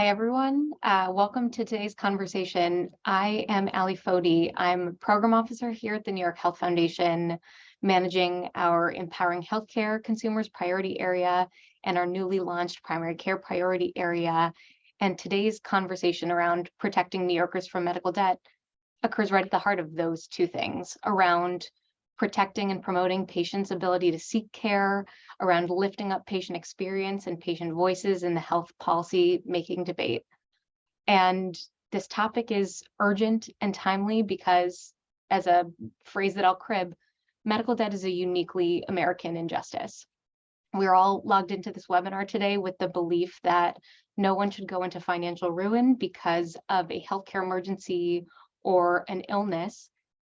Hi, everyone. Welcome to today's conversation. I am Ali Fodi. I'm Program Officer here at the New York Health Foundation, managing our Empowering Healthcare Consumers Priority Area and our newly launched Primary Care Priority Area. And today's conversation around protecting New Yorkers from medical debt occurs right at the heart of those two things, around protecting and promoting patients' ability to seek care, around lifting up patient experience and patient voices in the health policy making debate. And this topic is urgent and timely because, as a phrase that I'll crib, medical debt is a uniquely American injustice. We're all logged into this webinar today with the belief that no one should go into financial ruin because of a healthcare emergency or an illness.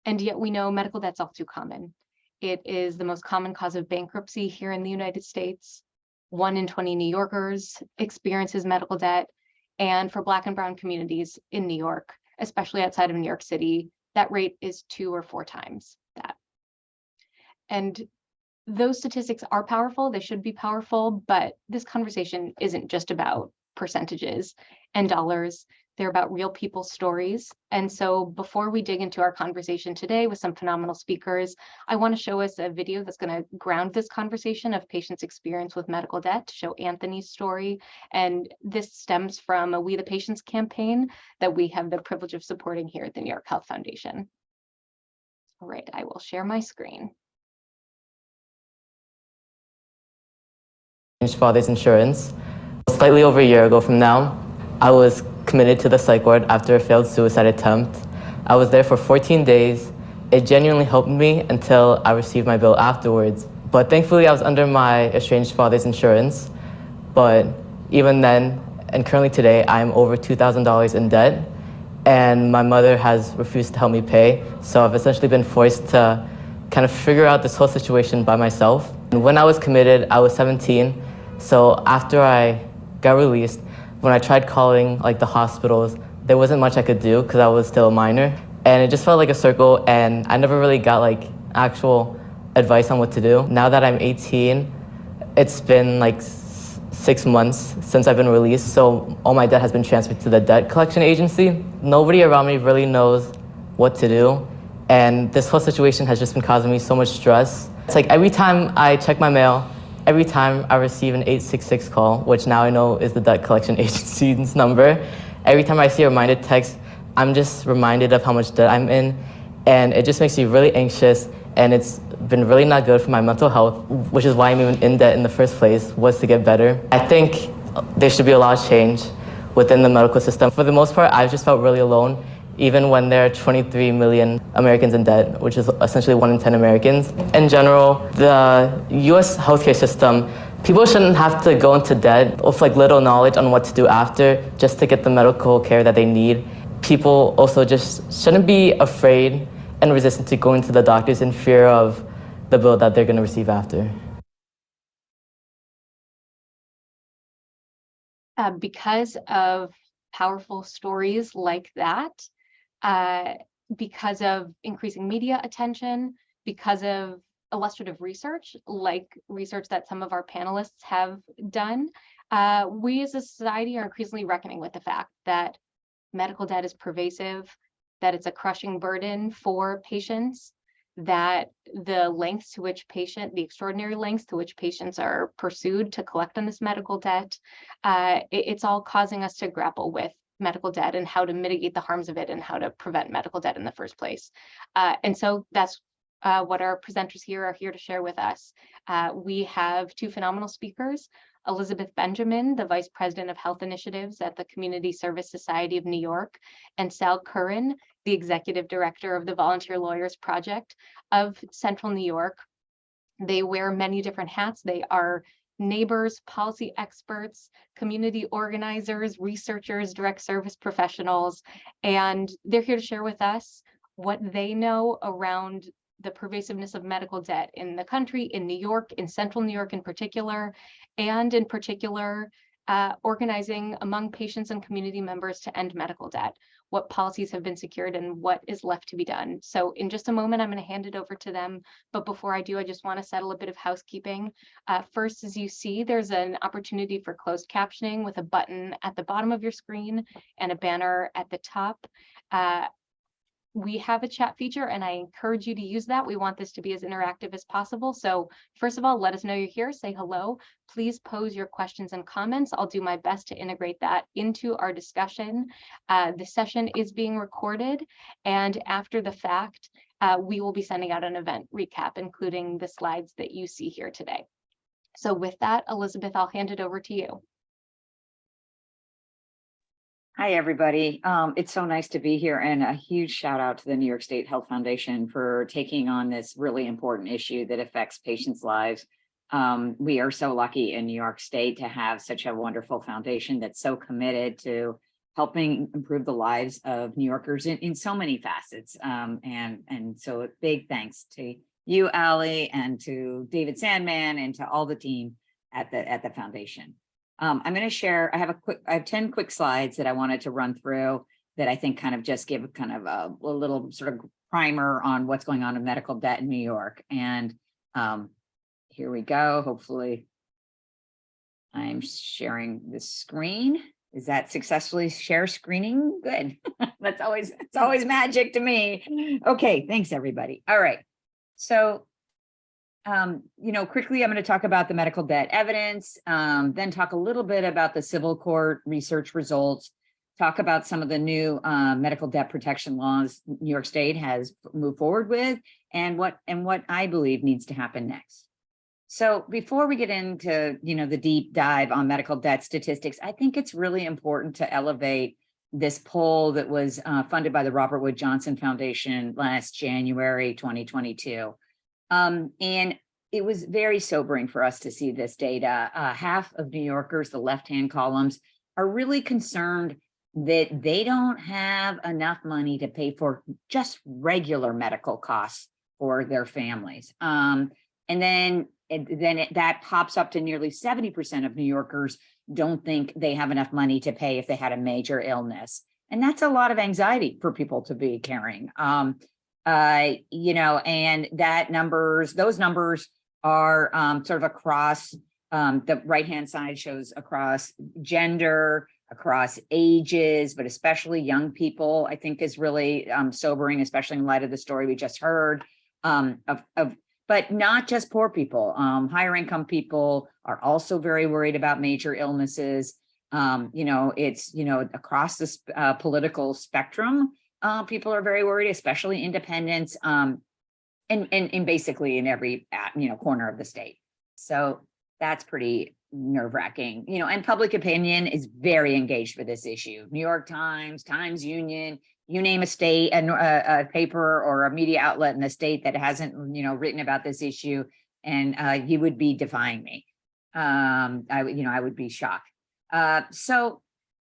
And yet we know medical debt's all too common. It is the most common cause of bankruptcy here in the United States. 1 in 20 New Yorkers experiences medical debt. And for Black and Brown communities in New York, especially outside of New York City, that rate is 2 or 4 times that. And those statistics are powerful, they should be powerful, but this conversation isn't just about percentages and dollars. They're about real people's stories. And so before we dig into our conversation today with some phenomenal speakers, I want to show us a video that's going to ground this conversation of patients' experience with medical debt, to show Anthony's story. And this stems from a We the Patients campaign that we have the privilege of supporting here at the New York Health Foundation. All right, I will share my screen. Father's insurance. Slightly over a year ago from now, I was committed to the psych ward after a failed suicide attempt. I was there for 14 days. It genuinely helped me until I received my bill afterwards. But thankfully, I was under my estranged father's insurance. But even then, and currently today, I'm over $2,000 in debt, and my mother has refused to help me pay. So I've essentially been forced to kind of figure out this whole situation by myself. And when I was committed, I was 17. So after I got released, when I tried calling the hospitals, there wasn't much I could do because I was still a minor. And it just felt like a circle, and I never really got actual advice on what to do. Now that I'm 18, it's been 6 months since I've been released, so all my debt has been transferred to the debt collection agency. Nobody around me really knows what to do, and this whole situation has just been causing me so much stress. It's like every time I check my mail, every time I receive an 866 call, which now I know is the debt collection agency's number, every time I see a reminder text, I'm just reminded of how much debt I'm in, and it just makes me really anxious, and it's been really not good for my mental health, which is why I'm even in debt in the first place, was to get better. I think there should be a lot of change within the medical system. For the most part, I've just felt really alone, even when there are 23 million Americans in debt, which is essentially 1 in 10 Americans. In general, the US healthcare system, people shouldn't have to go into debt with little knowledge on what to do after just to get the medical care that they need. People also just shouldn't be afraid and resistant to going to the doctors in fear of the bill that they're going to receive after. Because of powerful stories like that, because of increasing media attention, because of illustrative research, like research that some of our panelists have done, we as a society are increasingly reckoning with the fact that medical debt is pervasive, that it's a crushing burden for patients, that the extraordinary lengths to which patients are pursued to collect on this medical debt, it's all causing us to grapple with medical debt and how to mitigate the harms of it and how to prevent medical debt in the first place. And so that's what our presenters here are here to share with us. We have 2 phenomenal speakers, Elizabeth Benjamin, the Vice President of Health Initiatives at the Community Service Society of New York, and Sal Curran, the Executive Director of the Volunteer Lawyers Project of Central New York. They wear many different hats. They are neighbors, policy experts, community organizers, researchers, direct service professionals, and they're here to share with us what they know around the pervasiveness of medical debt in the country, in New York, in Central New York in particular, and in particular, organizing among patients and community members to end medical debt, what policies have been secured and what is left to be done. So in just a moment, I'm going to hand it over to them. But before I do, I just want to settle a bit of housekeeping. First, as you see, there's an opportunity for closed captioning with a button at the bottom of your screen and a banner at the top. We have a chat feature and I encourage you to use that. We want this to be as interactive as possible. So first of all, let us know you're here, say hello. Please pose your questions and comments. I'll do my best to integrate that into our discussion. The session is being recorded, and after the fact, we will be sending out an event recap, including the slides that you see here today. So with that, Elizabeth, I'll hand it over to you. Hi, everybody. It's so nice to be here, and a huge shout out to the New York State Health Foundation for taking on this really important issue that affects patients' lives. We are so lucky in New York State to have such a wonderful foundation that's so committed to helping improve the lives of New Yorkers in so many facets. And so a big thanks to you, Allie, and to David Sandman, and to all the team at the foundation. I'm going to share, I have 10 quick slides that I wanted to run through that I think kind of just give kind of a little sort of primer on what's going on in medical debt in New York. And here we go. Hopefully I'm sharing the screen. Is that successfully share screening? Good. It's always magic to me. Okay, thanks everybody. All right. So quickly, I'm going to talk about the medical debt evidence, then talk a little bit about the civil court research results, talk about some of the new medical debt protection laws New York State has moved forward with, and what I believe needs to happen next. So before we get into, the deep dive on medical debt statistics, I think it's really important to elevate this poll that was funded by the Robert Wood Johnson Foundation last January 2022. And it was very sobering for us to see this data. Half of New Yorkers, the left-hand columns, are really concerned that they don't have enough money to pay for just regular medical costs for their families. And then that pops up to nearly 70% of New Yorkers don't think they have enough money to pay if they had a major illness. And that's a lot of anxiety for people to be carrying. And those numbers are sort of across, the right-hand side shows across gender, across ages, but especially young people, I think is really sobering, especially in light of the story we just heard, but not just poor people. Higher income people are also very worried about major illnesses. It's, across this political spectrum, people are very worried, especially independents, and basically in every, corner of the state. So that's pretty nerve-wracking, and public opinion is very engaged with this issue. New York Times, Times Union, you name a state, a paper or a media outlet in the state that hasn't, written about this issue, and you would be defying me. I would be shocked. So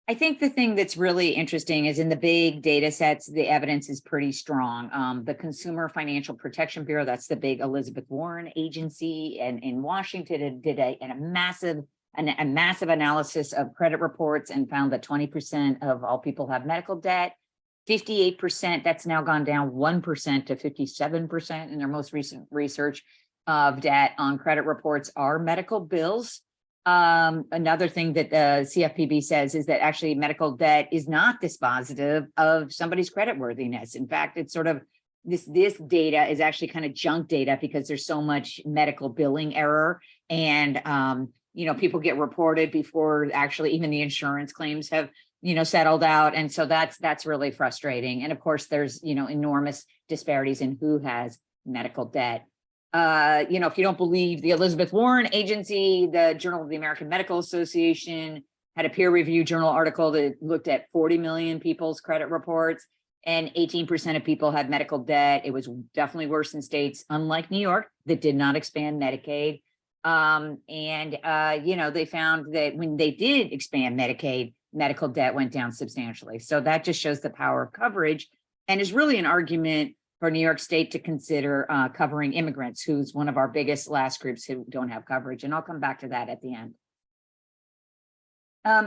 I think the thing that's really interesting is in the big data sets, the evidence is pretty strong. The Consumer Financial Protection Bureau, that's the big Elizabeth Warren agency, and in Washington did a massive analysis of credit reports and found that 20% of all people have medical debt. 58%, that's now gone down 1% to 57% in their most recent research of debt on credit reports are medical bills. Another thing that the CFPB says is that actually medical debt is not dispositive of somebody's creditworthiness. In fact, it's sort of this data is actually kind of junk data because there's so much medical billing error, and people get reported before actually even the insurance claims have settled out, and so that's really frustrating. And of course, there's enormous disparities in who has medical debt. If you don't believe the Elizabeth Warren agency, the Journal of the American Medical Association had a peer-reviewed journal article that looked at 40 million people's credit reports, and 18% of people had medical debt. It was definitely worse in states, unlike New York, that did not expand Medicaid. They found that when they did expand Medicaid, medical debt went down substantially. So that just shows the power of coverage, and is really an argument for New York State to consider covering immigrants, who's one of our biggest last groups who don't have coverage. And I'll come back to that at the end.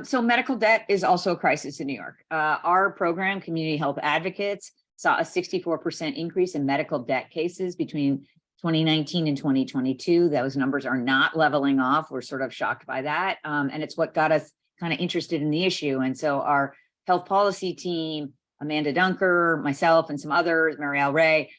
So medical debt is also a crisis in New York. Our program, Community Health Advocates, saw a 64% increase in medical debt cases between 2019 and 2022. Those numbers are not leveling off. We're sort of shocked by that. And it's what got us kind of interested in the issue. And so our health policy team, Amanda Dunker, myself, and some others, Marielle Ray,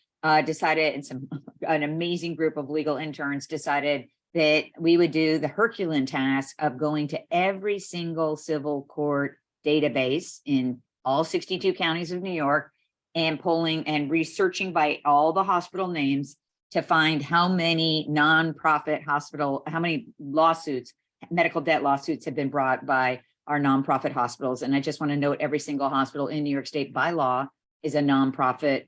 decided, and an amazing group of legal interns decided that we would do the Herculean task of going to every single civil court database in all 62 counties of New York and polling and researching by all the hospital names to find how many nonprofit hospital, how many lawsuits, medical debt lawsuits have been brought by our nonprofit hospitals. And I just want to note every single hospital in New York State by law is a nonprofit.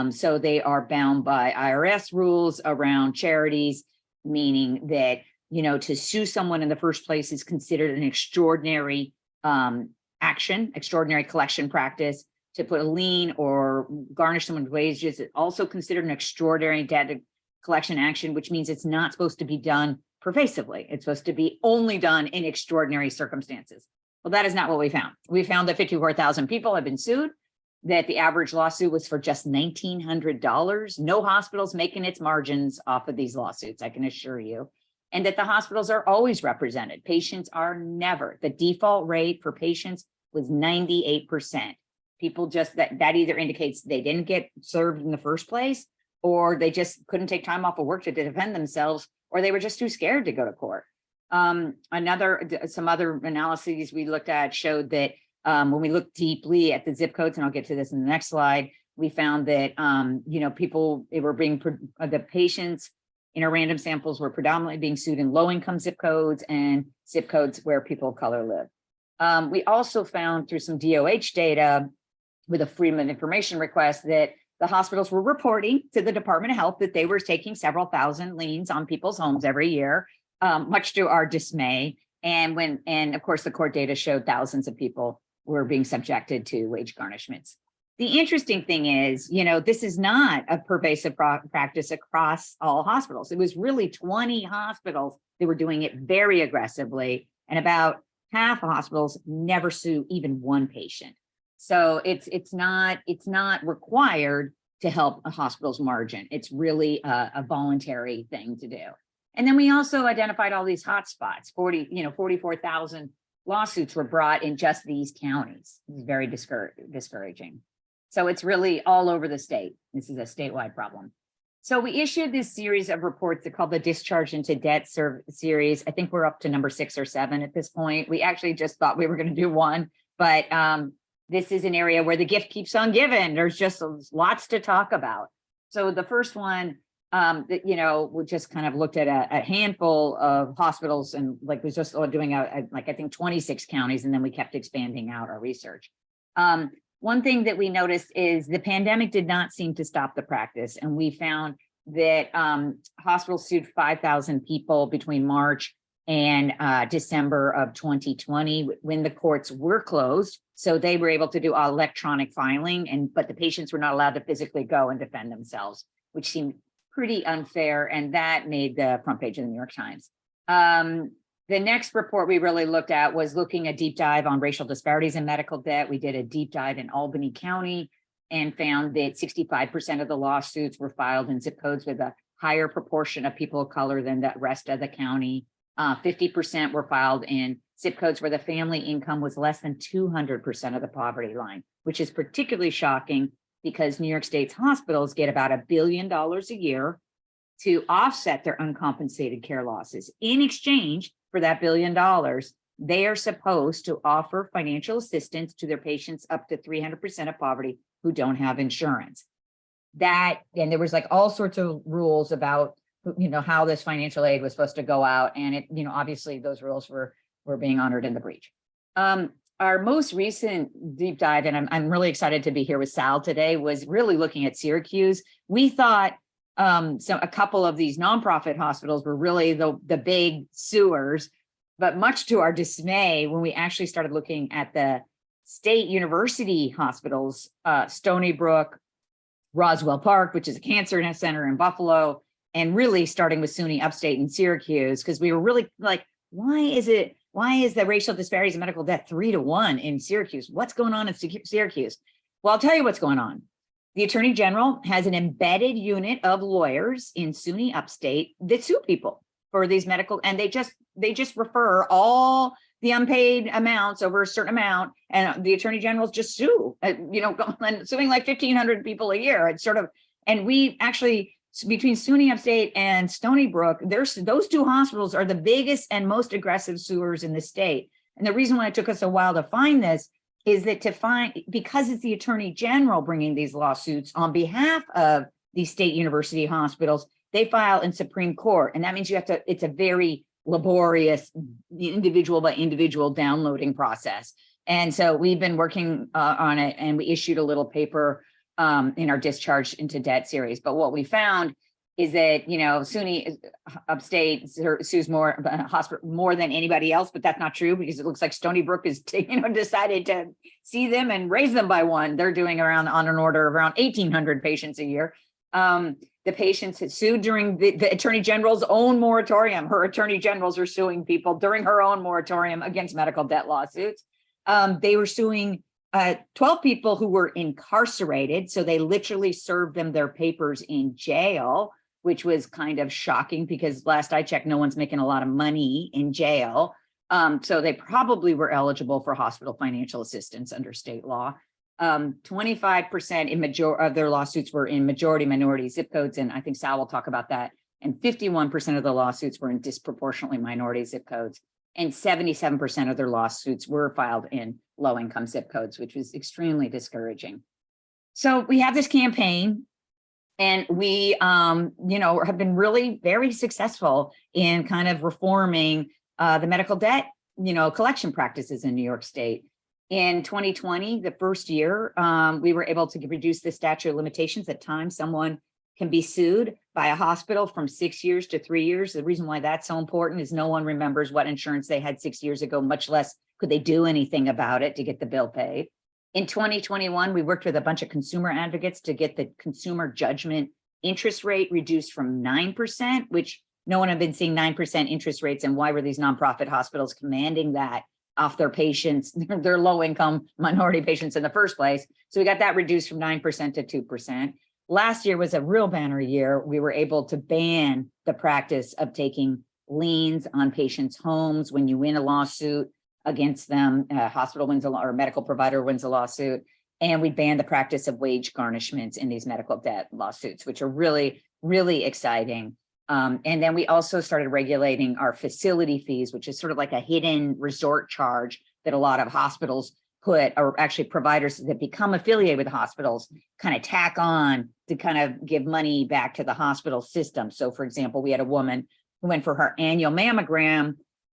So they are bound by IRS rules around charities, meaning that, you know, to sue someone in the first place is considered an extraordinary action, extraordinary collection practice. To put a lien or garnish someone's wages is also considered an extraordinary debt collection action, which means it's not supposed to be done pervasively. It's supposed to be only done in extraordinary circumstances. Well, that is not what we found. We found that 54,000 people have been sued, that the average lawsuit was for just $1,900. No hospital's making its margins off of these lawsuits, I can assure you. And that the hospitals are always represented. Patients are never. The default rate for patients was 98%. People just, that either indicates they didn't get served in the first place, or they just couldn't take time off of work to defend themselves, or they were just too scared to go to court. Some other analyses we looked at showed that when we looked deeply at the zip codes, and I'll get to this in the next slide, we found that, you know, the patients in our random samples were predominantly being sued in low-income zip codes and zip codes where people of color live. We also found through some DOH data with a Freedom of Information request that the hospitals were reporting to the Department of Health that they were taking several thousand liens on people's homes every year, much to our dismay. And of course, the court data showed thousands of people were being subjected to wage garnishments. The interesting thing is, you know, this is not a pervasive practice across all hospitals. It was really 20 hospitals that were doing it very aggressively, and about half of hospitals never sue even one patient. So it's not required to help a hospital's margin. It's really a voluntary thing to do. And then we also identified all these hotspots. 44,000 lawsuits were brought in just these counties. It's very discouraging. So it's really all over the state. This is a statewide problem. So we issued this series of reports that called the Discharged Into Debt series. I think we're up to number 6 or 7 at this point. We actually just thought we were going to do one, but this is an area where the gift keeps on giving. There's just lots to talk about. So the first one, that, you know, we just kind of looked at a handful of hospitals, and like was just doing I think 26 counties, and then we kept expanding out our research. One thing that we noticed is the pandemic did not seem to stop the practice, and we found that hospitals sued 5,000 people between March and December of 2020 when the courts were closed. So they were able to do electronic filing, but the patients were not allowed to physically go and defend themselves, which seemed pretty unfair. And that made the front page of the New York Times. The next report we really looked at was looking a deep dive on racial disparities in medical debt. We did a deep dive in Albany County and found that 65% of the lawsuits were filed in zip codes with a higher proportion of people of color than the rest of the county. 50% were filed in zip codes where the family income was less than 200% of the poverty line, which is particularly shocking because New York State's hospitals get about $1 billion a year to offset their uncompensated care losses. In exchange for that $1 billion, they are supposed to offer financial assistance to their patients up to 300% of poverty who don't have insurance. And there was like all sorts of rules about, you know, how this financial aid was supposed to go out. And it, you know, obviously those rules were being honored in the breach. Our most recent deep dive, and I'm really excited to be here with Sal today, was really looking at Syracuse. We thought a couple of these nonprofit hospitals were really the big suers, but much to our dismay, when we actually started looking at the state university hospitals, Stony Brook, Roswell Park, which is a cancer center in Buffalo, and really starting with SUNY Upstate in Syracuse, because we were really like, why why is the racial disparities in medical debt 3-1 in Syracuse? What's going on in Syracuse? Well, I'll tell you what's going on. The Attorney General has an embedded unit of lawyers in SUNY Upstate that sue people for these medical, and they just refer all the unpaid amounts over a certain amount, and the Attorney General's just sue, suing like 1,500 people a year. It's sort of, and we actually, between SUNY Upstate and Stony Brook, those two hospitals are the biggest and most aggressive suers in the state. And the reason why it took us a while to find this is that because it's the Attorney General bringing these lawsuits on behalf of these state university hospitals, they file in Supreme Court. And that means it's a very laborious individual by individual downloading process. And so we've been working on it, and we issued a little paper in our Discharged Into Debt series. But what we found is that, SUNY Upstate sues more than anybody else, but that's not true, because it looks like Stony Brook is, decided to see them and raise them by one. They're doing on an order of around 1,800 patients a year. The patients had sued during the Attorney General's own moratorium. Her attorney generals are suing people during her own moratorium against medical debt lawsuits. They were suing 12 people who were incarcerated. So they literally served them their papers in jail, which was kind of shocking, because last I checked, no one's making a lot of money in jail. So they probably were eligible for hospital financial assistance under state law. 25% of their lawsuits were in majority minority zip codes. And I think Sal will talk about that. And 51% of the lawsuits were in disproportionately minority zip codes. And 77% of their lawsuits were filed in low-income zip codes, which was extremely discouraging. So we have this campaign, and we, have been really very successful in kind of reforming the medical debt, collection practices in New York State. In 2020, the first year, we were able to reduce the statute of limitations at times someone can be sued by a hospital from 6 years to 3 years. The reason why that's so important is no one remembers what insurance they had 6 years ago, much less could they do anything about it to get the bill paid. In 2021, we worked with a bunch of consumer advocates to get the consumer judgment interest rate reduced from 9%, which no one had been seeing 9% interest rates. And why were these nonprofit hospitals commanding that off their patients, their low-income minority patients in the first place? So we got that reduced from 9% to 2%. Last year was a real banner year. We were able to ban the practice of taking liens on patients' homes when you win a lawsuit against them. A hospital wins or a medical provider wins a lawsuit. And we banned the practice of wage garnishments in these medical debt lawsuits, which are really, really exciting. And then we also started regulating our facility fees, which is sort of like a hidden resort charge that a lot of hospitals put, or actually providers that become affiliated with hospitals kind of tack on to kind of give money back to the hospital system. So for example, we had a woman who went for her annual mammogram,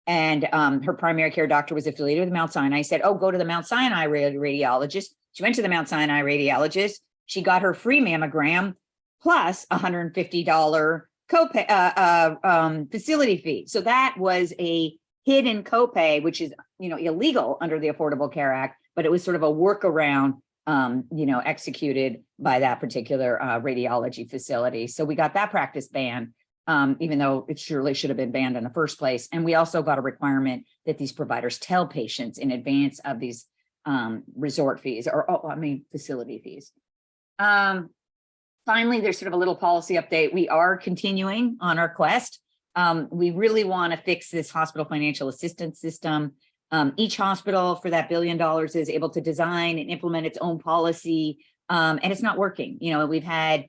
and her primary care doctor was affiliated with Mount Sinai. I said, oh, go to the Mount Sinai radiologist. She went to the Mount Sinai radiologist. She got her free mammogram plus $150 copay facility fee. So that was a hidden copay, which is, illegal under the Affordable Care Act, but it was sort of a workaround, executed by that particular radiology facility. So we got that practice banned, even though it surely should have been banned in the first place. And we also got a requirement that these providers tell patients in advance of these resort fees, facility fees. Finally, there's sort of a little policy update. We are continuing on our quest. We really want to fix this hospital financial assistance system. Each hospital for that $1 billion is able to design and implement its own policy, and it's not working. We've had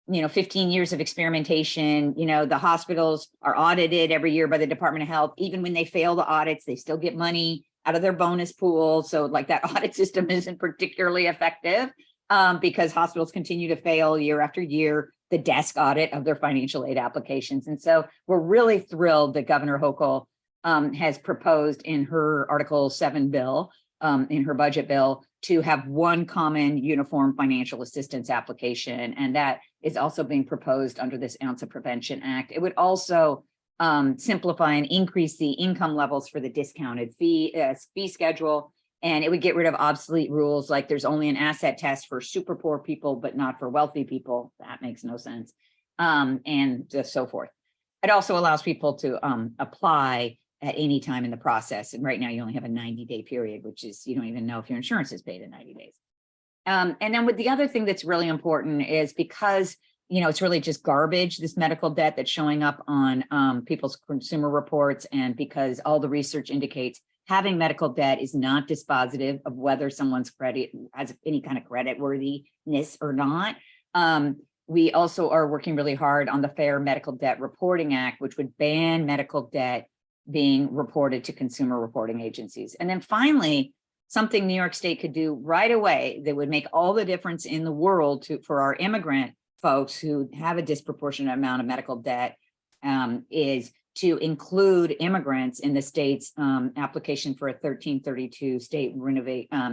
15 years of experimentation. The hospitals are audited every year by the Department of Health. Even when they fail the audits, they still get money out of their bonus pool. So like that audit system isn't particularly effective because hospitals continue to fail year after year the desk audit of their financial aid applications. And so we're really thrilled that Governor Hochul has proposed in her Article 7 bill, in her budget bill, to have one common uniform financial assistance application. And that is also being proposed under this Ounce of Prevention Act. It would also simplify and increase the income levels for the discounted fee schedule. And it would get rid of obsolete rules like there's only an asset test for super poor people, but not for wealthy people. That makes no sense. And so forth. It also allows people to apply at any time in the process. And right now you only have a 90-day period, which is, you don't even know if your insurance is paid in 90 days. And then with the other thing that's really important is because, it's really just garbage, this medical debt that's showing up on people's consumer reports. And because all the research indicates having medical debt is not dispositive of whether someone's credit has any kind of credit worthiness or not. We also are working really hard on the Fair Medical Debt Reporting Act, which would ban medical debt being reported to consumer reporting agencies. And then finally, something New York State could do right away that would make all the difference in the world for our immigrant folks who have a disproportionate amount of medical debt is to include immigrants in the state's application for a 1332 state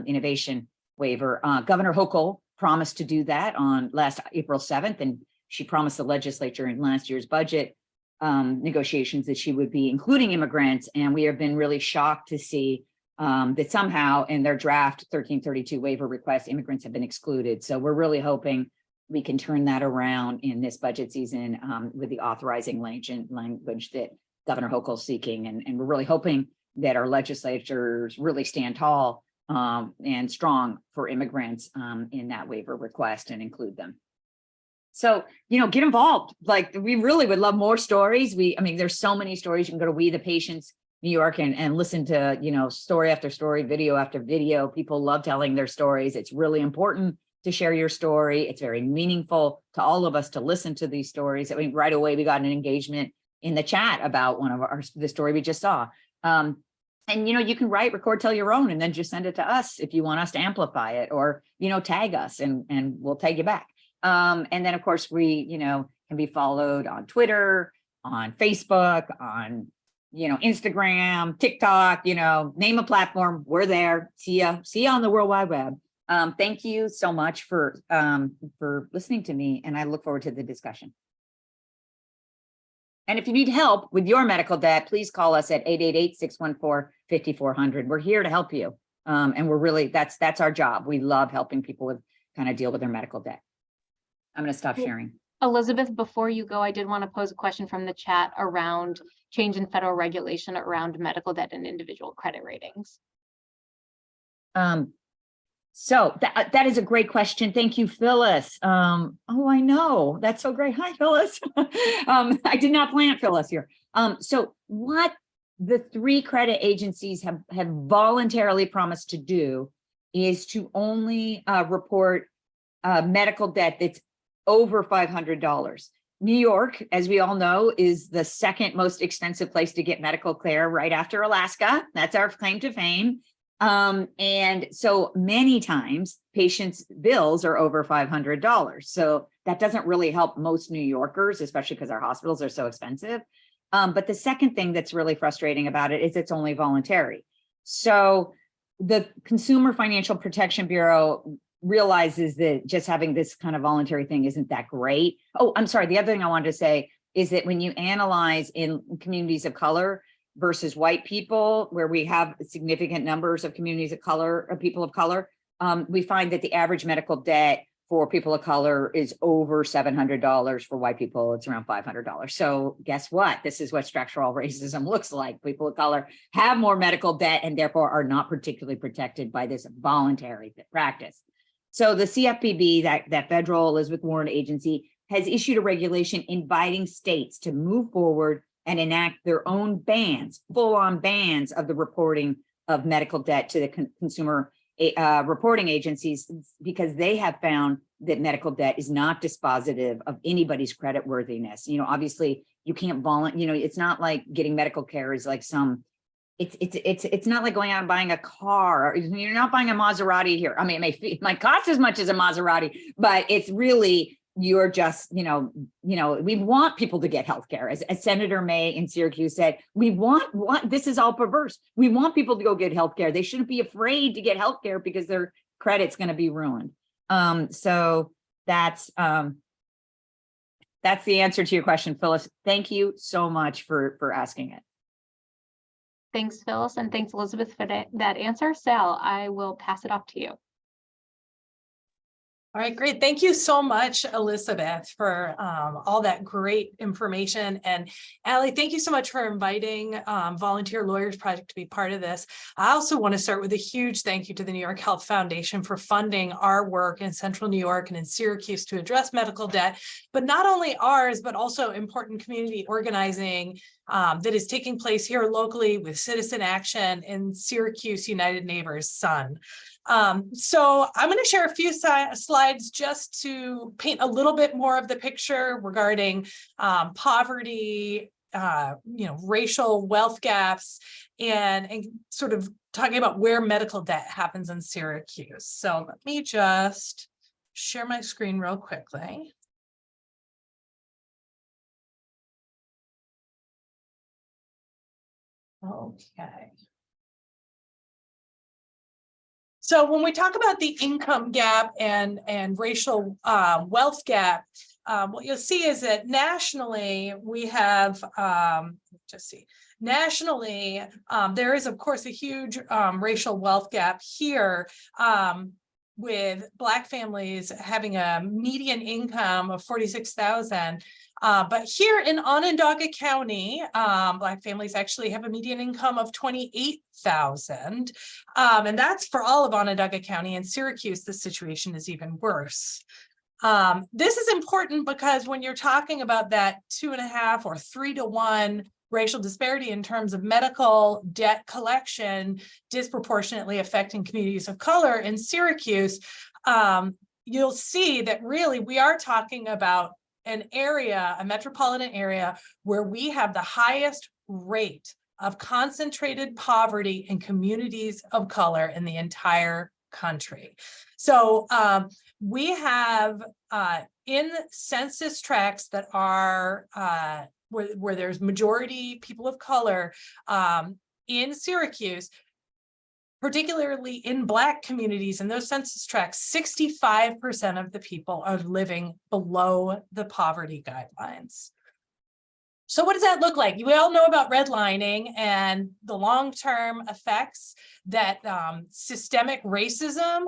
innovation waiver. Governor Hochul promised to do that on last April 7th, and she promised the legislature in last year's budget negotiations that she would be including immigrants. And we have been really shocked to see that somehow in their draft 1332 waiver request, immigrants have been excluded. So we're really hoping we can turn that around in this budget season with the authorizing language that Governor Hochul's seeking. And we're really hoping that our legislatures really stand tall and strong for immigrants in that waiver request and include them. So, get involved. Like, we really would love more stories. There's so many stories. You can go to We the Patients New York and listen to, story after story, video after video. People love telling their stories. It's really important to share your story. It's very meaningful to all of us to listen to these stories. Right away, we got an engagement in the chat about the story we just saw. And, you can write, record, tell your own, and then just send it to us if you want us to amplify it, or, tag us and we'll tag you back. And then, of course, we, can be followed on Twitter, on Facebook, on, Instagram, TikTok, name a platform. We're there. See ya on the World Wide Web. Thank you so much for listening to me, and I look forward to the discussion. And if you need help with your medical debt, please call us at 888-614-5400. We're here to help you. And we're really, that's our job. We love helping people deal with their medical debt. I'm going to stop sharing. Elizabeth, before you go, I did want to pose a question from the chat around change in federal regulation around medical debt and individual credit ratings. So that is a great question. Thank you, Phyllis. Oh, I know. That's so great. Hi, Phyllis. I did not plant Phyllis here. So what the 3 credit agencies have voluntarily promised to do is to only report medical debt that's over $500. New York, as we all know, is the second most expensive place to get medical care right after Alaska. That's our claim to fame. And so many times patients' bills are over $500. So that doesn't really help most New Yorkers, especially because our hospitals are so expensive. But the second thing that's really frustrating about it is it's only voluntary. So the Consumer Financial Protection Bureau realizes that just having this kind of voluntary thing isn't that great. Oh, I'm sorry. The other thing I wanted to say is that when you analyze in communities of color versus white people, where we have significant numbers of communities of color, or people of color, we find that the average medical debt for people of color is over $700. For white people, it's around $500. So guess what? This is what structural racism looks like. People of color have more medical debt and therefore are not particularly protected by this voluntary practice. So the CFPB, that federal Elizabeth Warren agency, has issued a regulation inviting states to move forward and enact their own bans, full-on bans of the reporting of medical debt to the consumer reporting agencies, because they have found that medical debt is not dispositive of anybody's credit worthiness. Obviously you can't it's not like getting medical care is like it's not like going out and buying a car. You're not buying a Maserati here. It might cost as much as a Maserati, but it's really, you're just, we want people to get healthcare. As Senator May in Syracuse said, we want, this is all perverse. We want people to go get healthcare. They shouldn't be afraid to get healthcare because their credit's going to be ruined. So that's the answer to your question, Phyllis. Thank you so much for asking it. Thanks, Phyllis, and thanks, Elizabeth, for that answer. Sal, I will pass it off to you. All right, great. Thank you so much, Elizabeth, for all that great information. And Allie, thank you so much for inviting Volunteer Lawyers Project to be part of this. I also want to start with a huge thank you to the New York Health Foundation for funding our work in Central New York and in Syracuse to address medical debt, but not only ours, but also important community organizing that is taking place here locally with Citizen Action in Syracuse United Neighbors, SUN. So I'm going to share a few slides just to paint a little bit more of the picture regarding poverty, racial wealth gaps, and sort of talking about where medical debt happens in Syracuse. So let me just share my screen real quickly. Okay. So when we talk about the income gap and racial wealth gap, what you'll see is that nationally we have, nationally, there is of course a huge racial wealth gap here, with Black families having a median income of $46,000. But here in Onondaga County, Black families actually have a median income of $28,000. And that's for all of Onondaga County. In Syracuse, the situation is even worse. This is important because when you're talking about that 2.5 or 3-to-1 racial disparity in terms of medical debt collection disproportionately affecting communities of color in Syracuse, you'll see that really we are talking about an area, a metropolitan area, where we have the highest rate of concentrated poverty in communities of color in the entire country. So we have in census tracts that are where there's majority people of color in Syracuse, particularly in Black communities in those census tracts, 65% of the people are living below the poverty guidelines. So what does that look like? We all know about redlining and the long-term effects that systemic racism,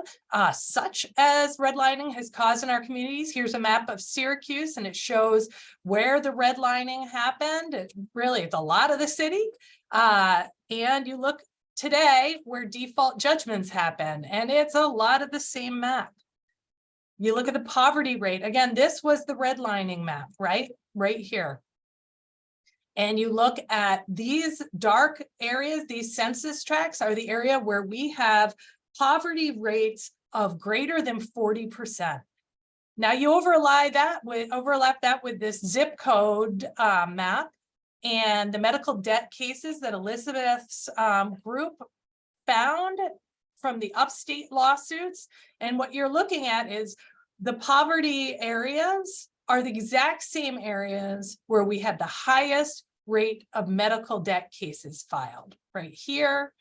such as redlining, has caused in our communities. Here's a map of Syracuse, and it shows where the redlining happened. It's a lot of the city. And you look today where default judgments happen, and it's a lot of the same map. You look at the poverty rate. Again, this was the redlining map, right here. And you look at these dark areas, these census tracts are the area where we have poverty rates of greater than 40%. Now you overlap that with this zip code map and the medical debt cases that Elizabeth's group found from the upstate lawsuits. And what you're looking at is the poverty areas are the exact same areas where we had the highest rate of medical debt cases filed, right here,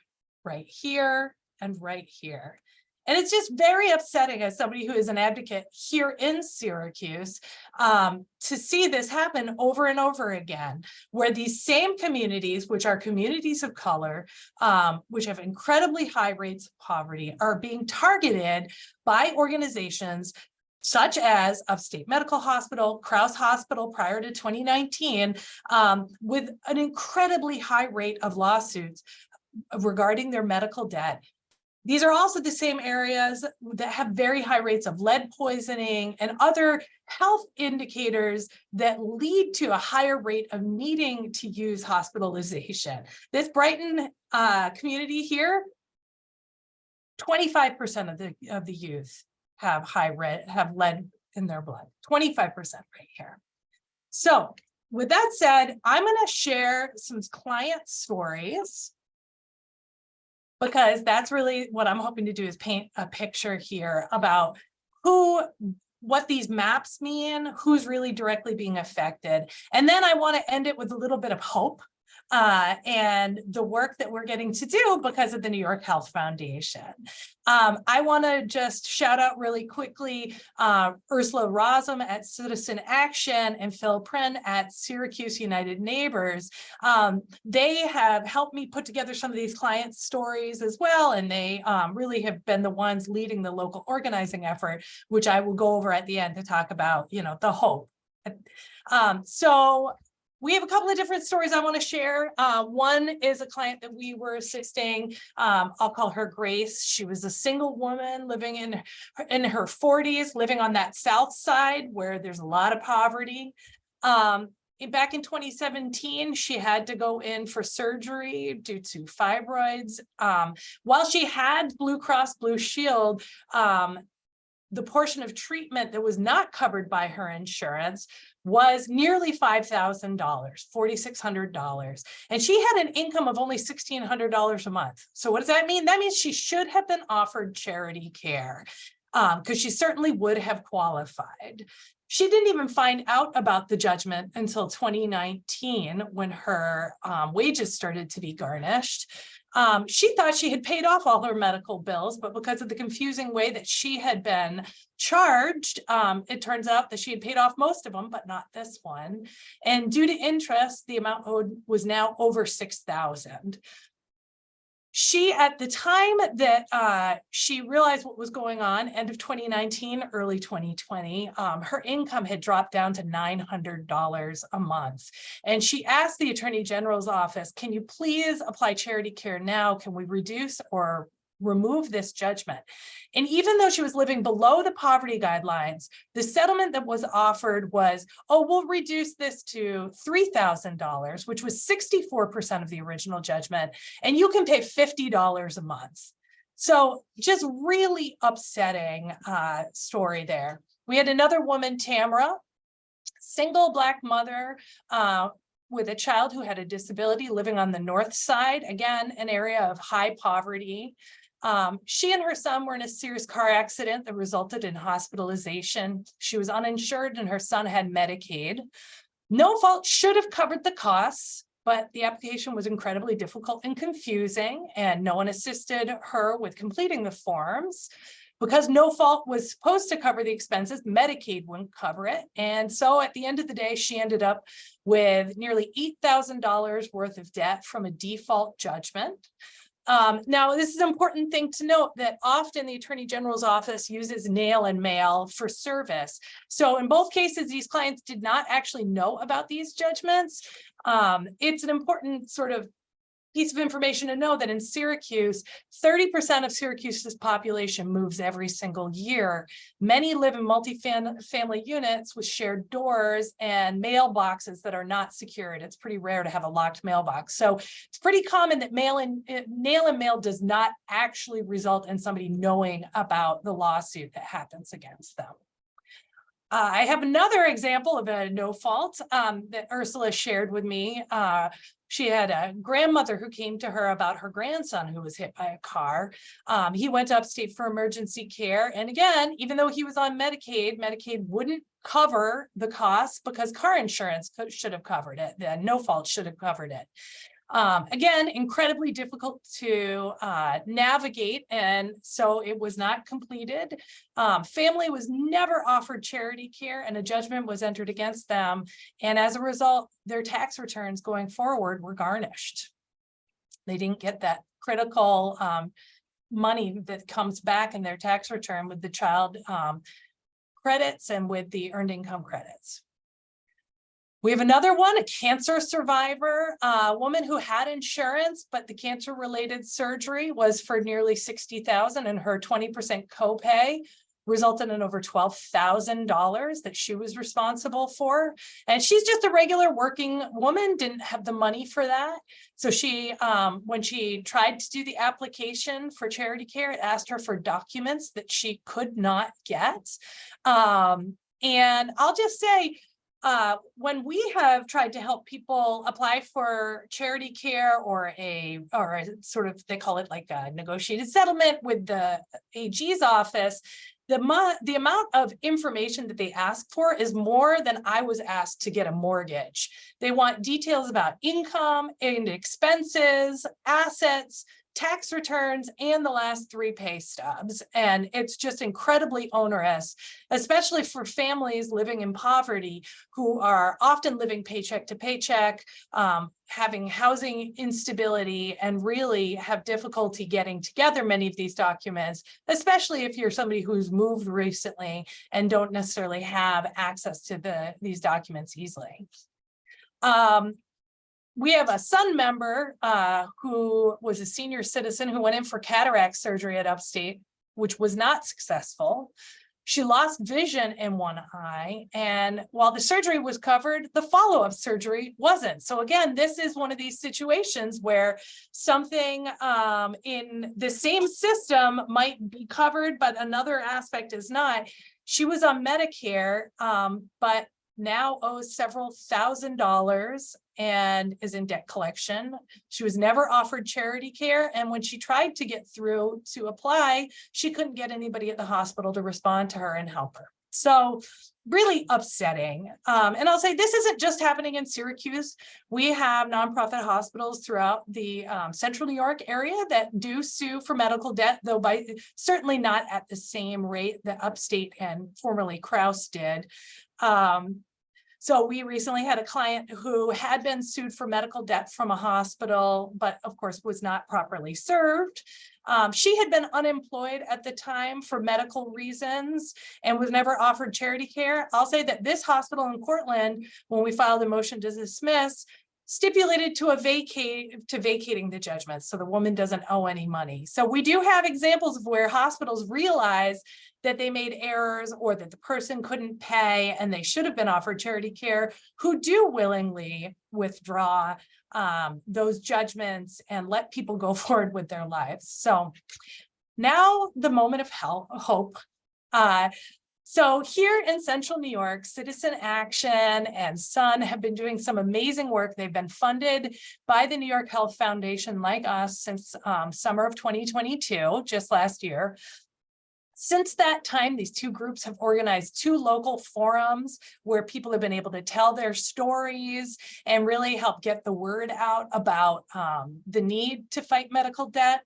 and right here. And it's just very upsetting as somebody who is an advocate here in Syracuse to see this happen over and over again, where these same communities, which are communities of color, which have incredibly high rates of poverty, are being targeted by organizations such as Upstate Medical Hospital, Crouse Hospital prior to 2019, with an incredibly high rate of lawsuits regarding their medical debt. These are also the same areas that have very high rates of lead poisoning and other health indicators that lead to a higher rate of needing to use hospitalization. This Brighton community here, 25% of the youth have lead in their blood, 25% right here. So with that said, I'm going to share some client stories, because that's really what I'm hoping to do, is paint a picture here about what these maps mean, who's really directly being affected. And then I want to end it with a little bit of hope, and the work that we're getting to do because of the New York Health Foundation. I want to just shout out really quickly Ursula Rosum at Citizen Action and Phil Pren at Syracuse United Neighbors. They have helped me put together some of these client stories as well, and they really have been the ones leading the local organizing effort, which I will go over at the end to talk about, the hope. So we have a couple of different stories I want to share. One is a client that we were assisting. I'll call her Grace. She was a single woman living in her 40s, living on that south side where there's a lot of poverty. Back in 2017, she had to go in for surgery due to fibroids. While she had Blue Cross Blue Shield, the portion of treatment that was not covered by her insurance was nearly $5,000, $4,600. And she had an income of only $1,600 a month. So what does that mean? That means she should have been offered charity care because she certainly would have qualified. She didn't even find out about the judgment until 2019 when her wages started to be garnished. She thought she had paid off all her medical bills, but because of the confusing way that she had been charged, it turns out that she had paid off most of them, but not this one. And due to interest, the amount owed was now over $6,000. She, at the time that she realized what was going on, end of 2019, early 2020, her income had dropped down to $900 a month. And she asked the Attorney General's office, can you please apply charity care now? Can we reduce or remove this judgment? And even though she was living below the poverty guidelines, the settlement that was offered was, oh, we'll reduce this to $3,000, which was 64% of the original judgment, and you can pay $50 a month. So just really upsetting story there. We had another woman, Tamara, single Black mother, with a child who had a disability living on the north side, again, an area of high poverty. She and her son were in a serious car accident that resulted in hospitalization. She was uninsured and her son had Medicaid. No Fault should have covered the costs, but the application was incredibly difficult and confusing, and no one assisted her with completing the forms. Because No Fault was supposed to cover the expenses, Medicaid wouldn't cover it. And so at the end of the day, she ended up with nearly $8,000 worth of debt from a default judgment. Now, this is an important thing to note that often the Attorney General's office uses nail and mail for service. So in both cases, these clients did not actually know about these judgments. It's an important sort of piece of information to know that in Syracuse, 30% of Syracuse's population moves every single year. Many live in multi-family units with shared doors and mailboxes that are not secured. It's pretty rare to have a locked mailbox. So it's pretty common that nail and mail does not actually result in somebody knowing about the lawsuit that happens against them. I have another example of a No Fault that Ursula shared with me. She had a grandmother who came to her about her grandson who was hit by a car. He went upstate for emergency care. And again, even though he was on Medicaid, Medicaid wouldn't cover the costs because car insurance should have covered it. The No Fault should have covered it. Again, incredibly difficult to navigate, and so it was not completed. Family was never offered charity care, and a judgment was entered against them. And as a result, their tax returns going forward were garnished. They didn't get that critical money that comes back in their tax return with the child credits and with the earned income credits. We have another one, a cancer survivor, a woman who had insurance, but the cancer-related surgery was for nearly $60,000, and her 20% copay resulted in over $12,000 that she was responsible for. And she's just a regular working woman, didn't have the money for that. So she, when she tried to do the application for charity care, it asked her for documents that she could not get. And I'll just say, When we have tried to help people apply for charity care or a sort of, they call it like a negotiated settlement with the AG's office, the amount of information that they ask for is more than I was asked to get a mortgage. They want details about income and expenses, assets, tax returns, and the last 3 pay stubs. And it's just incredibly onerous, especially for families living in poverty who are often living paycheck to paycheck, having housing instability, and really have difficulty getting together many of these documents, especially if you're somebody who's moved recently and don't necessarily have access to these documents easily. We have a Sun member who was a senior citizen who went in for cataract surgery at Upstate, which was not successful. She lost vision in one eye, and while the surgery was covered, the follow-up surgery wasn't. So again, this is one of these situations where something in the same system might be covered, but another aspect is not. She was on Medicare, but now owes several $1,000s and is in debt collection. She was never offered charity care. And when she tried to get through to apply, she couldn't get anybody at the hospital to respond to her and help her. So really upsetting. And I'll say this isn't just happening in Syracuse. We have nonprofit hospitals throughout the central New York area that do sue for medical debt, though certainly not at the same rate that Upstate and formerly Crouse did. So we recently had a client who had been sued for medical debt from a hospital, but of course was not properly served. She had been unemployed at the time for medical reasons and was never offered charity care. I'll say that this hospital in Cortland, when we filed a motion to dismiss, stipulated to vacating the judgment, so the woman doesn't owe any money. So we do have examples of where hospitals realize that they made errors or that the person couldn't pay and they should have been offered charity care, who do willingly withdraw those judgments and let people go forward with their lives. So now the moment of hope. So here in central New York, Citizen Action and Sun have been doing some amazing work. They've been funded by the New York Health Foundation, like us, since summer of 2022, just last year. Since that time, these two groups have organized 2 local forums where people have been able to tell their stories and really help get the word out about the need to fight medical debt.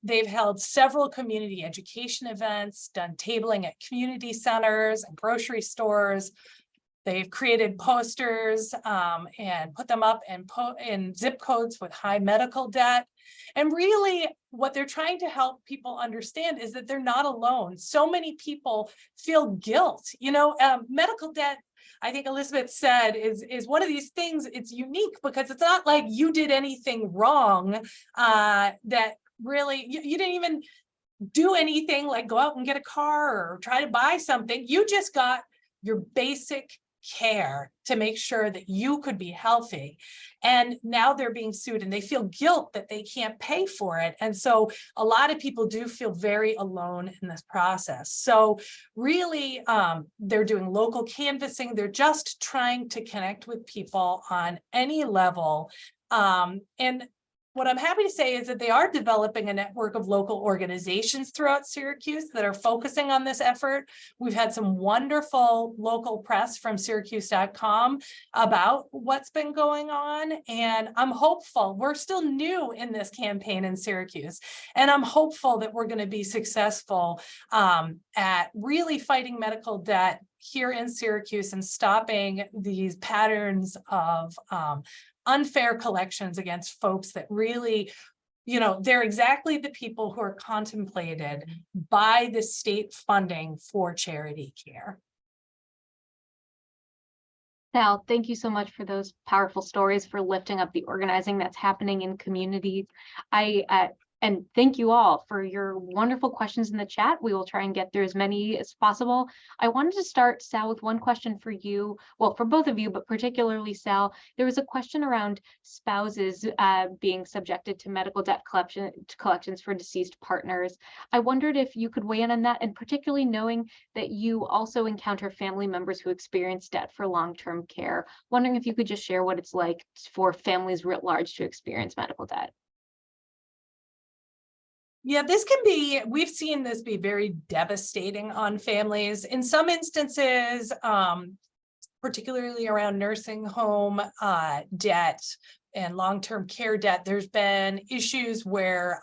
They've held several community education events, done tabling at community centers and grocery stores. They've created posters and put them up in zip codes with high medical debt. And really what they're trying to help people understand is that they're not alone. So many people feel guilt. You know, medical debt, I think Elizabeth said, is one of these things. It's unique because it's not like you did anything wrong, that really, you didn't even do anything like go out and get a car or try to buy something. You just got your basic care to make sure that you could be healthy. And now they're being sued and they feel guilt that they can't pay for it. And so a lot of people do feel very alone in this process. So really, they're doing local canvassing. They're just trying to connect with people on any level. And what I'm happy to say is that they are developing a network of local organizations throughout Syracuse that are focusing on this effort. We've had some wonderful local press from Syracuse.com about what's been going on, and I'm hopeful. We're still new in this campaign in Syracuse, and I'm hopeful that we're going to be successful at really fighting medical debt here in Syracuse and stopping these patterns of unfair collections against folks that really, you know, they're exactly the people who are contemplated by the state funding for charity care. Sal, thank you so much for those powerful stories, for lifting up the organizing that's happening in communities. I And thank you all for your wonderful questions in the chat. We will try and get through as many as possible. I wanted to start, Sal, with one question for you. Well, for both of you, but particularly Sal. There was a question around spouses being subjected to medical debt collections for deceased partners. I wondered if you could weigh in on that, and particularly knowing that you also encounter family members who experience debt for long-term care. Wondering if you could just share what it's like for families writ large to experience medical debt. Yeah, we've seen this be very devastating on families. In some instances, particularly around nursing home debt and long-term care debt, there's been issues where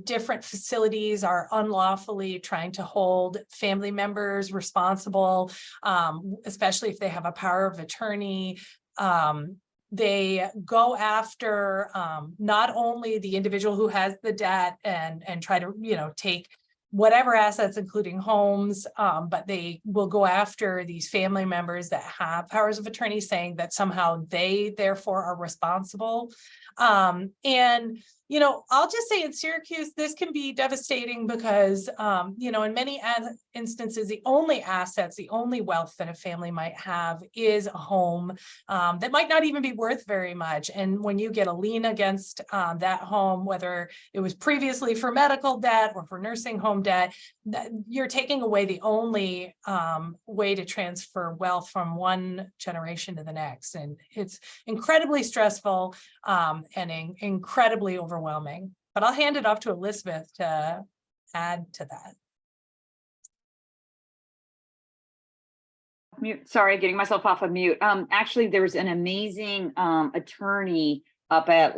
different facilities are unlawfully trying to hold family members responsible, especially if they have a power of attorney. They go after not only the individual who has the debt and try to, take whatever assets, including homes, but they will go after these family members that have powers of attorney, saying that somehow they therefore are responsible. And I'll just say in Syracuse, this can be devastating because, in many instances, the only assets, the only wealth that a family might have is a home that might not even be worth very much. And when you get a lien against that home, whether it was previously for medical debt or for nursing home debt, you're taking away the only way to transfer wealth from one generation to the next. And it's incredibly stressful and incredibly overwhelming. But I'll hand it off to Elizabeth to add to that. Sorry, getting myself off of mute. Actually, there's an amazing attorney up at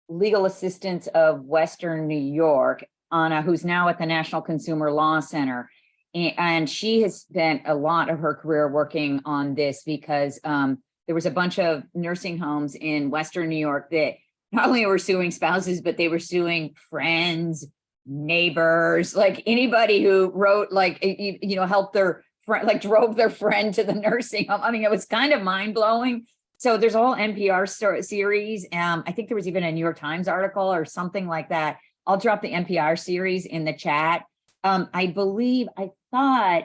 Legal Assistance of Western New York, Anna, who's now at the National Consumer Law Center. And she has spent a lot of her career working on this because there was a bunch of nursing homes in Western New York that not only were suing spouses, but they were suing friends, neighbors, like anybody who wrote, helped their friend, drove their friend to the nursing home. I mean, it was kind of mind blowing. So there's a whole NPR series. I think there was even a New York Times article or something like that. I'll drop the NPR series in the chat. I thought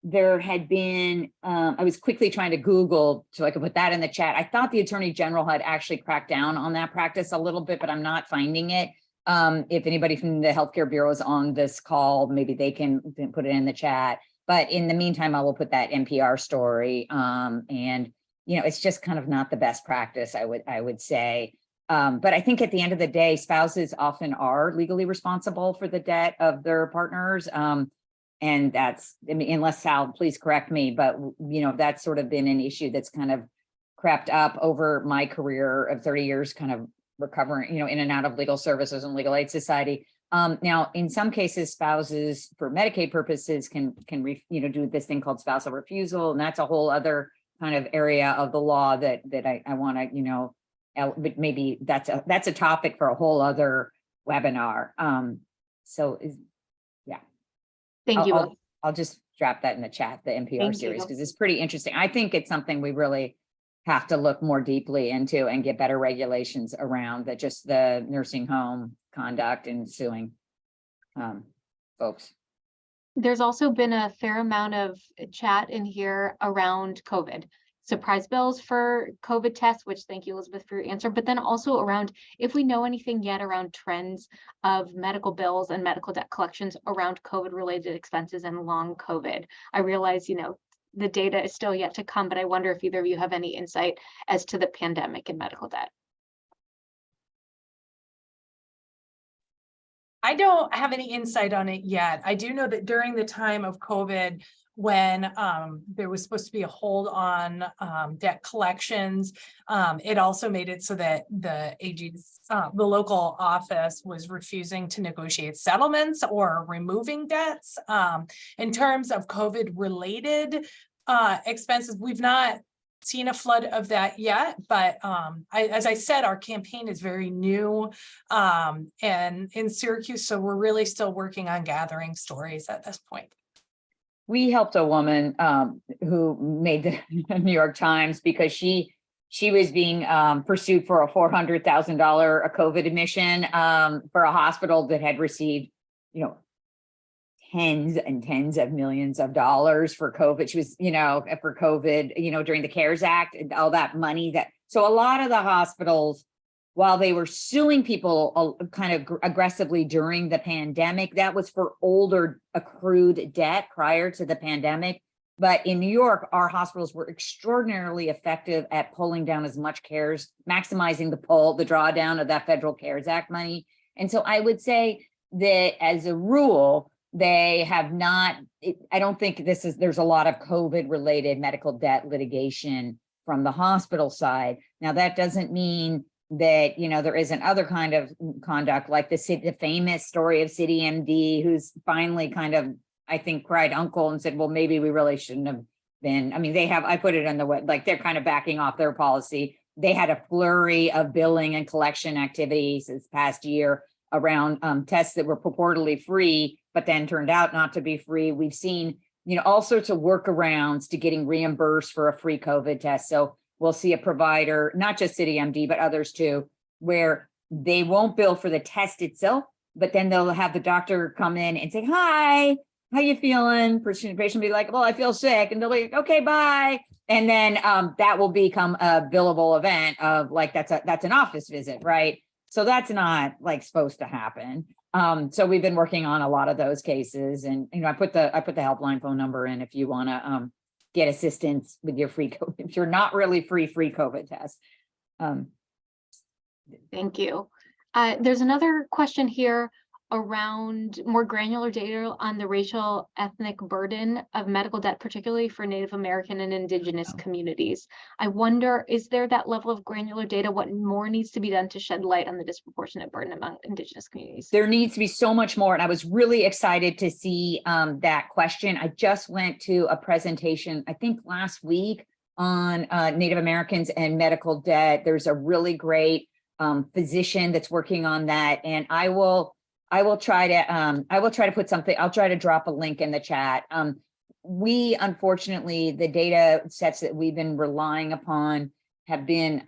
there had been, I was quickly trying to Google so I could put that in the chat. I thought the Attorney General had actually cracked down on that practice a little bit, but I'm not finding it. If anybody from the Healthcare Bureau is on this call, maybe they can put it in the chat. But in the meantime, I will put that NPR story. And it's just kind of not the best practice, I would say. But I think at the end of the day, spouses often are legally responsible for the debt of their partners. And that's, unless Sal, please correct me, but that's sort of been an issue that's kind of crept up over my career of 30 years, kind of recovering, in and out of legal services and legal aid society. Now, in some cases, spouses for Medicaid purposes can do this thing called spousal refusal. And that's a whole other kind of area of the law that I want to, but maybe that's a topic for a whole other webinar. Thank you. I'll just drop that in the chat, the NPR series, because it's pretty interesting. I think it's something we really have to look more deeply into and get better regulations around that, just the nursing home conduct and suing folks. There's also been a fair amount of chat in here around COVID. Surprise bills for COVID tests, which thank you, Elizabeth, for your answer, but then also around if we know anything yet around trends of medical bills and medical debt collections around COVID related expenses and long COVID. I realize, the data is still yet to come, but I wonder if either of you have any insight as to the pandemic and medical debt. I don't have any insight on it yet. I do know that during the time of COVID, when there was supposed to be a hold on debt collections, it also made it so that the AG's, the local office was refusing to negotiate settlements or removing debts. In terms of COVID related expenses, we've not seen a flood of that yet, but as I said, our campaign is very new and in Syracuse, so we're really still working on gathering stories at this point. We helped a woman who made the New York Times because she she was being pursued for a $400,000 COVID admission for a hospital that had received, you know, tens and tens of millions of dollars for COVID. She was, you know, for COVID, you know, during the CARES Act and all that money that, so a lot of the hospitals, while they were suing people kind of aggressively during the pandemic, that was for older accrued debt prior to the pandemic. But in New York, our hospitals were extraordinarily effective at pulling down as much CARES, maximizing the drawdown of that federal CARES Act money. And so I would say that as a rule, they have not, I don't think there's a lot of COVID related medical debt litigation from the hospital side. Now, that doesn't mean that, you know, there isn't other kind of conduct like the famous story of City MD, who's finally kind of, I think, cried uncle and said, well, maybe we really shouldn't have been. I mean, I put it on the web, like they're kind of backing off their policy. They had a flurry of billing and collection activities this past year around tests that were purportedly free, but then turned out not to be free. We've seen, you know, all sorts of workarounds to getting reimbursed for a free COVID test. So we'll see a provider, not just City MD, but others too, where they won't bill for the test itself, but then they'll have the doctor come in and say, hi, how you feeling? Patient will be like, well, I feel sick. And they'll be like, okay, bye. And then that will become a billable event of like, that's an office visit, right? So that's not like supposed to happen. So we've been working on a lot of those cases, and you know, I put the helpline phone number in if you want to get assistance with your free COVID, if you're not really free COVID test. Thank you. There's another question here around more granular data on the racial ethnic burden of medical debt, particularly for Native American and Indigenous communities. I wonder, is there that level of granular data? What more needs to be done to shed light on the disproportionate burden among Indigenous communities? There needs to be so much more. And I was really excited to see that question. I just went to a presentation, I think last week, on Native Americans and medical debt. There's a really great physician that's working on that. And I will try to put something, I'll try to drop a link in the chat. We, unfortunately, the data sets that we've been relying upon have been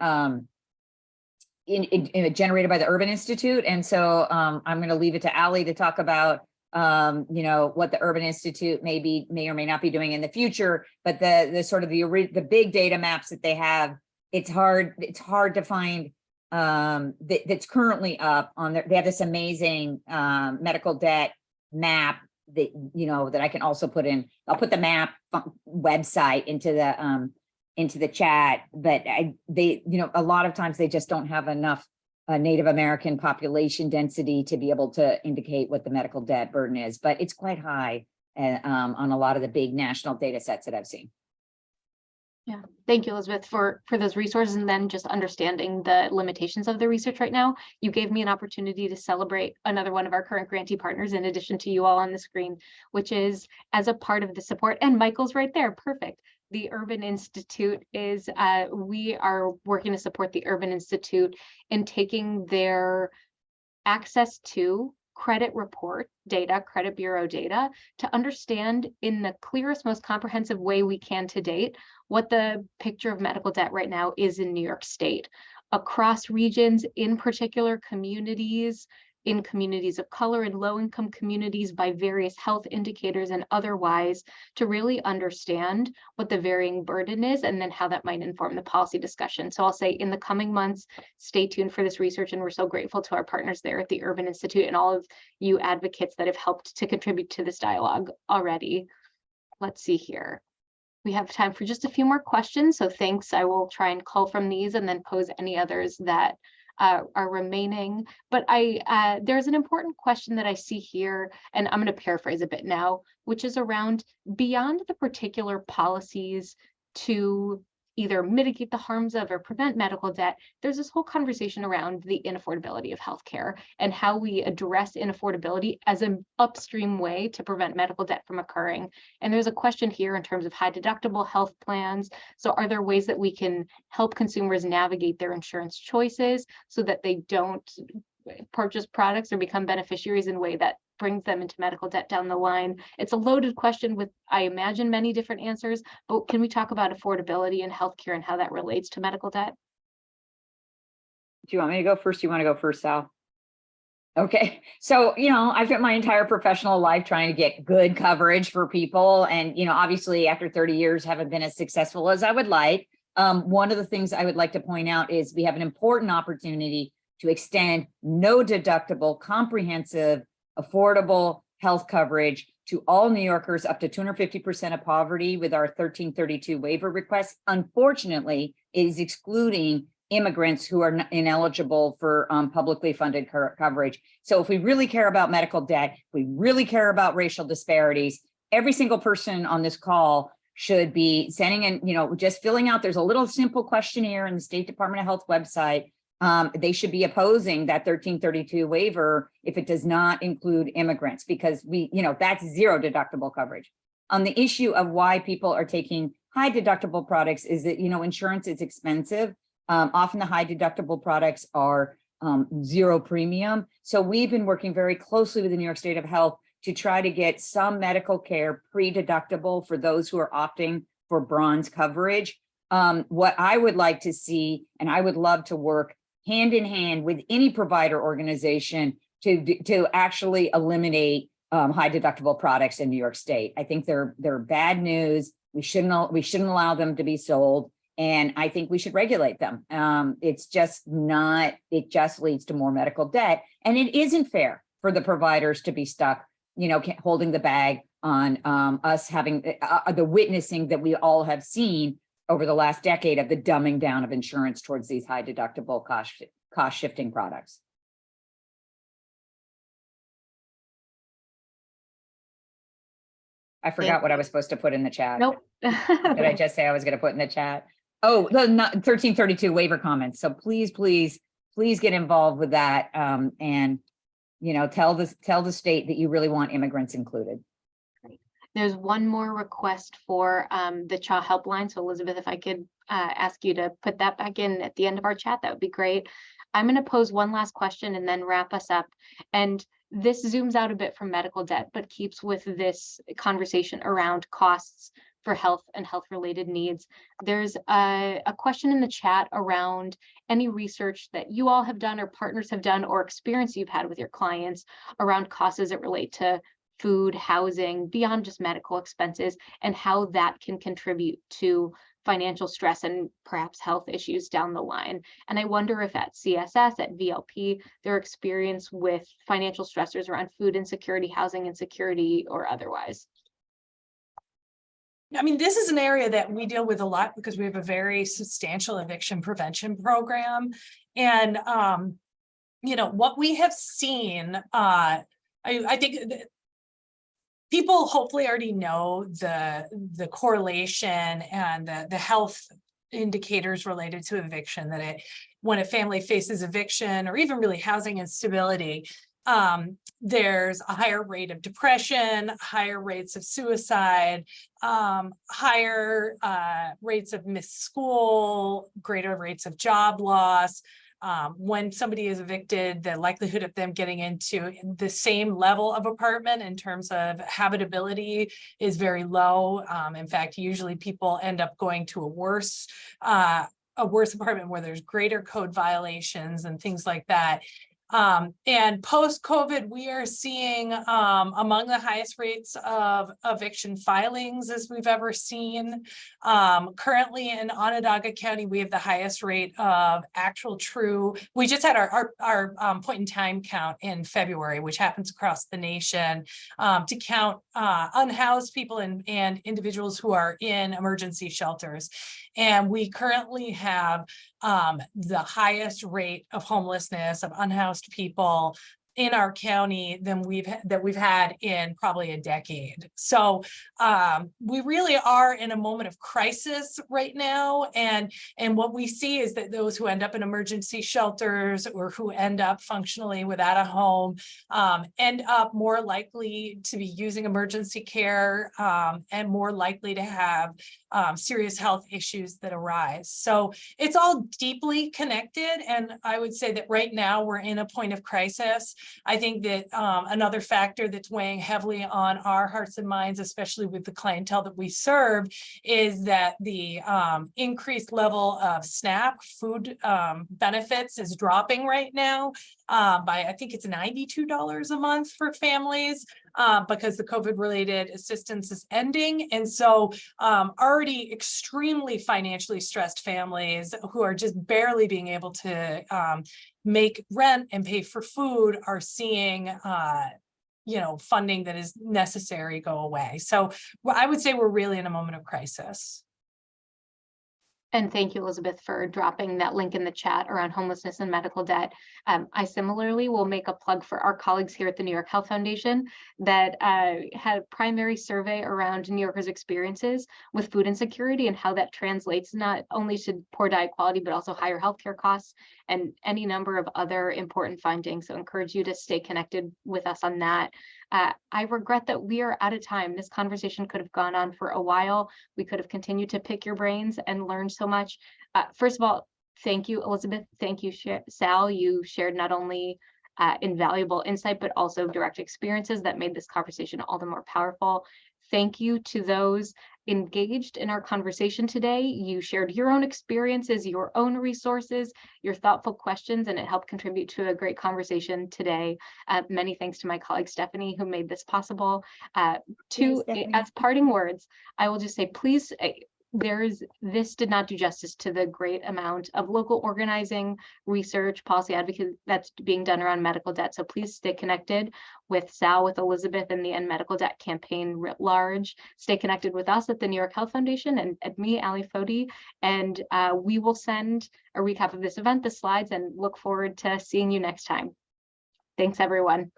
generated by the Urban Institute. And so I'm going to leave it to Allie to talk about, you know, what the Urban Institute may or may not be doing in the future, but the sort of the big data maps that they have, it's hard to find that's currently up on there. They have this amazing medical debt map that, you know, that I can also put in. I'll put the map website into the chat, but they, you know, a lot of times they just don't have enough Native American population density to be able to indicate what the medical debt burden is, but it's quite high on a lot of the big national data sets that I've seen. Yeah, thank you, Elizabeth, for those resources, and then just understanding the limitations of the research right now. You gave me an opportunity to celebrate another one of our current grantee partners, in addition to you all on the screen, which is as a part of the support, and Michael's right there, perfect. The Urban Institute is, we are working to support the Urban Institute in taking their access to credit report data, credit bureau data, to understand in the clearest, most comprehensive way we can to date what the picture of medical debt right now is in New York State, across regions, in particular communities, in communities of color and low-income communities, by various health indicators and otherwise, to really understand what the varying burden is and then how that might inform the policy discussion. So I'll say in the coming months, stay tuned for this research, and we're so grateful to our partners there at the Urban Institute and all of you advocates that have helped to contribute to this dialogue already. Let's see here. We have time for just a few more questions, so thanks. I will try and cull from these and then pose any others that are remaining. But there's an important question that I see here, and I'm going to paraphrase a bit now, which is around beyond the particular policies to either mitigate the harms of or prevent medical debt. There's this whole conversation around the inaffordability of healthcare and how we address inaffordability as an upstream way to prevent medical debt from occurring. And there's a question here in terms of high deductible health plans. So are there ways that we can help consumers navigate their insurance choices so that they don't purchase products or become beneficiaries in a way that brings them into medical debt down the line? It's a loaded question with, I imagine, many different answers, but can we talk about affordability in healthcare and how that relates to medical debt? Do you want me to go first? You want to go first, Sal? Okay. So, I've spent my entire professional life trying to get good coverage for people. And, obviously after 30 years, haven't been as successful as I would like. One of the things I would like to point out is we have an important opportunity to extend no deductible, comprehensive, affordable health coverage to all New Yorkers up to 250% of poverty with our 1332 waiver request. Unfortunately, it is excluding immigrants who are ineligible for publicly funded coverage. So if we really care about medical debt, if we really care about racial disparities, every single person on this call should be sending in, just filling out, there's a little simple questionnaire in the State Department of Health website. They should be opposing that 1332 waiver if it does not include immigrants, because that's zero deductible coverage. On the issue of why people are taking high deductible products is that, insurance is expensive. Often the high deductible products are zero premium. So we've been working very closely with the New York State of Health to try to get some medical care pre-deductible for those who are opting for bronze coverage. What I would like to see, and I would love to work hand in hand with any provider organization to actually eliminate high deductible products in New York State. I think they're bad news. We shouldn't allow them to be sold. And I think we should regulate them. It just leads to more medical debt. And it isn't fair for the providers to be stuck, holding the bag on us having the witnessing that we all have seen over the last decade of the dumbing down of insurance towards these high deductible cost shifting products. I forgot what I was supposed to put in the chat. Nope. Did I just say I was going to put in the chat? Oh, the 1332 waiver comments. So please get involved with that. And, tell the state that you really want immigrants included. There's one more request for the CHA helpline. So Elizabeth, if I could ask you to put that back in at the end of our chat, that would be great. I'm going to pose one last question and then wrap us up. And this zooms out a bit from medical debt, but keeps with this conversation around costs for health and health-related needs. There's a question in the chat around any research that you all have done or partners have done or experience you've had with your clients around costs as it relate to food, housing, beyond just medical expenses, and how that can contribute to financial stress and perhaps health issues down the line. And I wonder if at CSS, at VLP, their experience with financial stressors around food insecurity, housing insecurity, or otherwise. I mean, this is an area that we deal with a lot because we have a very substantial eviction prevention program. And, what we have seen, I think people hopefully already know the correlation and the health indicators related to eviction, that when a family faces eviction or even really housing instability, there's a higher rate of depression, higher rates of suicide, higher rates of missed school, greater rates of job loss. When somebody is evicted, the likelihood of them getting into the same level of apartment in terms of habitability is very low. In fact, usually people end up going to a worse apartment where there's greater code violations and things like that. And post-COVID, we are seeing among the highest rates of eviction filings as we've ever seen. Currently in Onondaga County, we have the highest rate of actual true. We just had our point in time count in February, which happens across the nation, to count unhoused people and individuals who are in emergency shelters. And we currently have the highest rate of homelessness of unhoused people in our county than we've had in probably a decade. So we really are in a moment of crisis right now. And what we see is that those who end up in emergency shelters or who end up functionally without a home end up more likely to be using emergency care and more likely to have serious health issues that arise. So it's all deeply connected. And I would say that right now we're in a point of crisis. I think that another factor that's weighing heavily on our hearts and minds, especially with the clientele that we serve, is that the increased level of SNAP food benefits is dropping right now by, I think it's $92 a month for families because the COVID-related assistance is ending. And so already extremely financially stressed families who are just barely being able to make rent and pay for food are seeing funding that is necessary go away. So I would say we're really in a moment of crisis. And thank you, Elizabeth, for dropping that link in the chat around homelessness and medical debt. I similarly will make a plug for our colleagues here at the New York Health Foundation that had a primary survey around New Yorkers' experiences with food insecurity and how that translates not only to poor diet quality, but also higher healthcare costs and any number of other important findings. So I encourage you to stay connected with us on that. I regret that we are out of time. This conversation could have gone on for a while. We could have continued to pick your brains and learn so much. First of all, thank you, Elizabeth. Thank you, Sal. You shared not only invaluable insight, but also direct experiences that made this conversation all the more powerful. Thank you to those engaged in our conversation today. You shared your own experiences, your own resources, your thoughtful questions, and it helped contribute to a great conversation today. Many thanks to my colleague Stephanie, who made this possible. As parting words, I will just say, please, this did not do justice to the great amount of local organizing, research, policy advocacy that's being done around medical debt. So please stay connected with Sal, with Elizabeth, and the End Medical Debt campaign writ large. Stay connected with us at the New York Health Foundation and at me, Ali Fodi, and we will send a recap of this event, the slides, and look forward to seeing you next time. Thanks, everyone.